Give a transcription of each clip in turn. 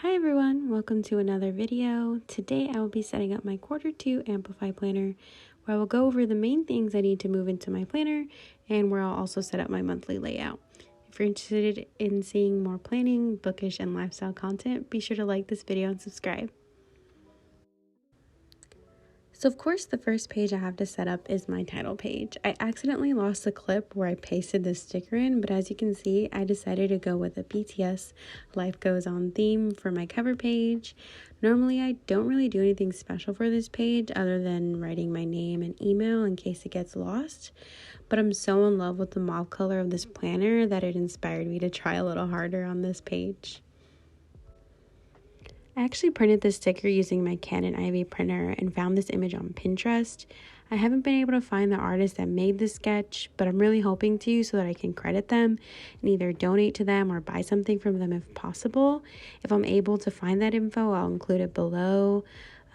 Hi everyone, welcome to another video. Today I will be setting up my Q2 Amplify Planner, where I will go over the main things I need to move into my planner and where I'll also set up my monthly layout. If you're interested in seeing more planning, bookish, and lifestyle content, be sure to like this video and subscribe. So of course the first page I have to set up is my title page. I accidentally lost the clip where I pasted the sticker in, but as you can see, I decided to go with a BTS Life Goes On theme for my cover page. Normally I don't really do anything special for this page other than writing my name and email in case it gets lost, but I'm so in love with the mauve color of this planner that it inspired me to try a little harder on this page. I actually printed this sticker using my Canon IV printer and found this image on Pinterest. I haven't been able to find the artist that made this sketch, but I'm really hoping to so that I can credit them and either donate to them or buy something from them if possible. If I'm able to find that info, I'll include it below,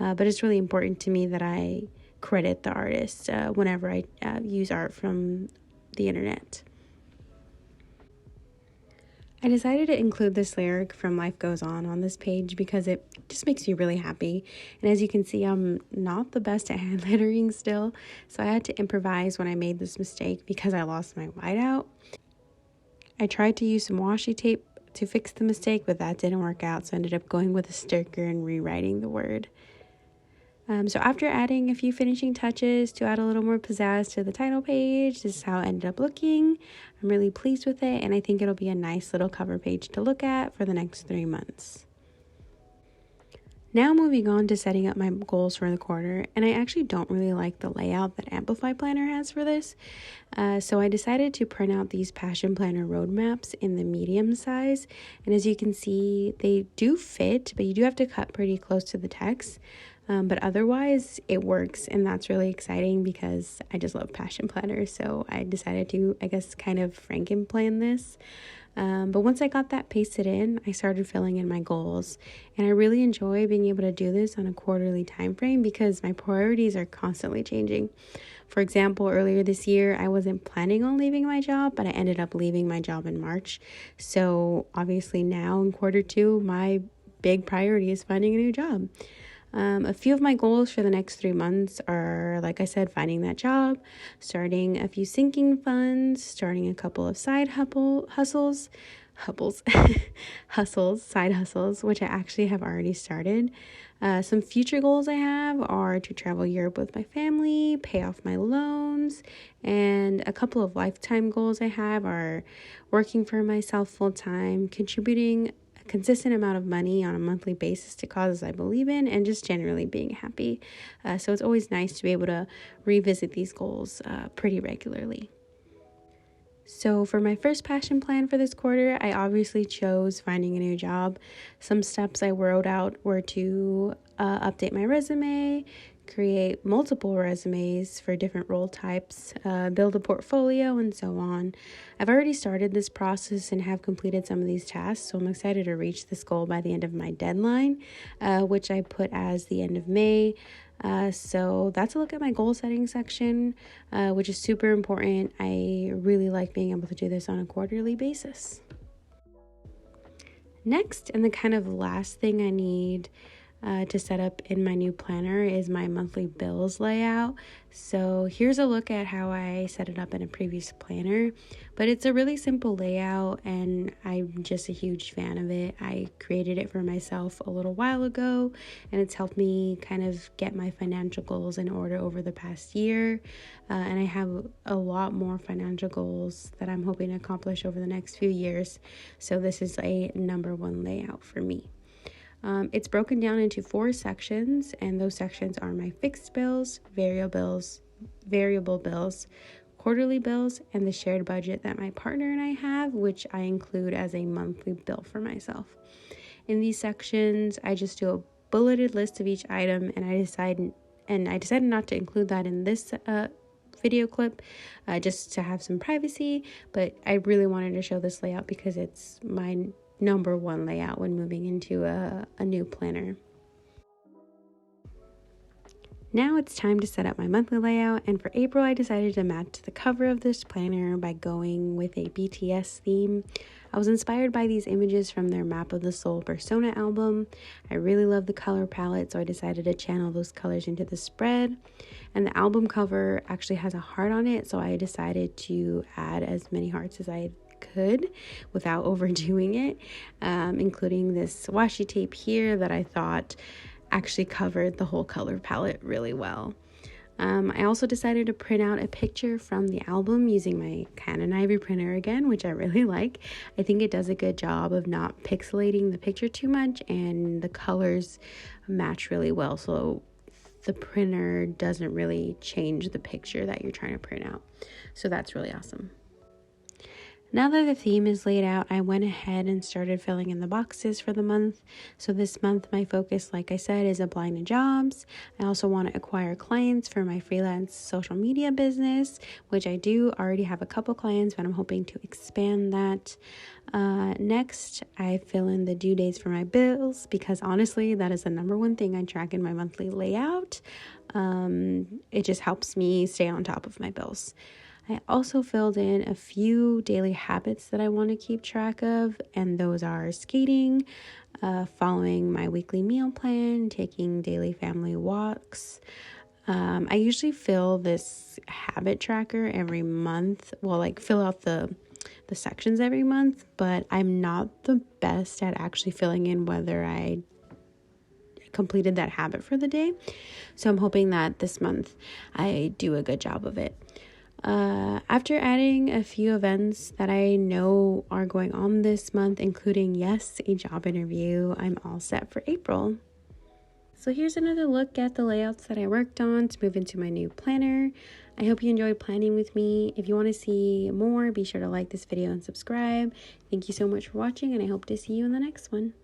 but it's really important to me that I credit the artist whenever I use art from the internet. I decided to include this lyric from Life Goes On this page because it just makes me really happy. And as you can see, I'm not the best at hand lettering still, so I had to improvise when I made this mistake because I lost my whiteout. I tried to use some washi tape to fix the mistake, but that didn't work out, so I ended up going with a sticker and rewriting the word. So after adding a few finishing touches to add a little more pizzazz to the title page, this is how it ended up looking. I'm really pleased with it, and I think it'll be a nice little cover page to look at for the next 3 months. Now moving on to setting up my goals for the quarter, and I actually don't really like the layout that Amplify Planner has for this, so I decided to print out these Passion Planner roadmaps in the medium size, and as you can see, they do fit, but you do have to cut pretty close to the text. But otherwise it works, and that's really exciting because I just love Passion Planners, so I decided to, I guess, kind of Franken-plan this. But once I got that pasted in, I started filling in my goals, and I really enjoy being able to do this on a quarterly time frame because my priorities are constantly changing. For example, earlier this year, I wasn't planning on leaving my job, but I ended up leaving my job in March. So obviously now in Q2, my big priority is finding a new job. A few of my goals for the next 3 months are, like I said, finding that job, starting a few sinking funds, starting a couple of side hustles, which I actually have already started. Some future goals I have are to travel Europe with my family, pay off my loans, and a couple of lifetime goals I have are working for myself full-time, contributing consistent amount of money on a monthly basis to causes I believe in, and just generally being happy. So it's always nice to be able to revisit these goals pretty regularly. So for my first passion plan for this quarter, I obviously chose finding a new job. Some steps I wrote out were to update my resume, create multiple resumes for different role types, build a portfolio, and so on. I've already started this process and have completed some of these tasks, so I'm excited to reach this goal by the end of my deadline, which I put as the end of May. So that's a look at my goal setting section, which is super important. I really like being able to do this on a quarterly basis. Next, and the kind of last thing I need to set up in my new planner is my monthly bills layout. So here's a look at how I set it up in a previous planner, but it's a really simple layout and I'm just a huge fan of it. I created it for myself a little while ago, and it's helped me kind of get my financial goals in order over the past year, and I have a lot more financial goals that I'm hoping to accomplish over the next few years, so this is a number one layout for me. It's broken down into 4 sections, and those sections are my fixed bills, variable bills, quarterly bills, and the shared budget that my partner and I have, which I include as a monthly bill for myself. In these sections, I just do a bulleted list of each item, and I decided not to include that in this video clip just to have some privacy, but I really wanted to show this layout because it's my number one layout when moving into a new planner. Now it's time to set up my monthly layout, and for April I decided to match the cover of this planner by going with a BTS theme. I was inspired by these images from their Map of the Soul Persona album. I really love the color palette, so I decided to channel those colors into the spread. And the album cover actually has a heart on it, so I decided to add as many hearts as I could without overdoing it, including this washi tape here that I thought actually covered the whole color palette really well. I also decided to print out a picture from the album using my Canon Ivory printer again, which I really like. I think it does a good job of not pixelating the picture too much, and the colors match really well, so the printer doesn't really change the picture that you're trying to print out. So that's really awesome. Now that the theme is laid out, I went ahead and started filling in the boxes for the month. So this month, my focus, like I said, is applying to jobs. I also want to acquire clients for my freelance social media business, which I do already have a couple clients, but I'm hoping to expand that. Next, I fill in the due dates for my bills, because honestly, that is the number one thing I track in my monthly layout. It just helps me stay on top of my bills. I also filled in a few daily habits that I want to keep track of, and those are skating, following my weekly meal plan, taking daily family walks. I usually fill this habit tracker every month. Well, like fill out the sections every month, but I'm not the best at actually filling in whether I completed that habit for the day. So I'm hoping that this month I do a good job of it. After adding a few events that I know are going on this month, including, yes, a job interview, I'm all set for April. So here's another look at the layouts that I worked on to move into my new planner. I hope you enjoyed planning with me. If you want to see more, be sure to like this video and subscribe. Thank you so much for watching, and I hope to see you in the next one.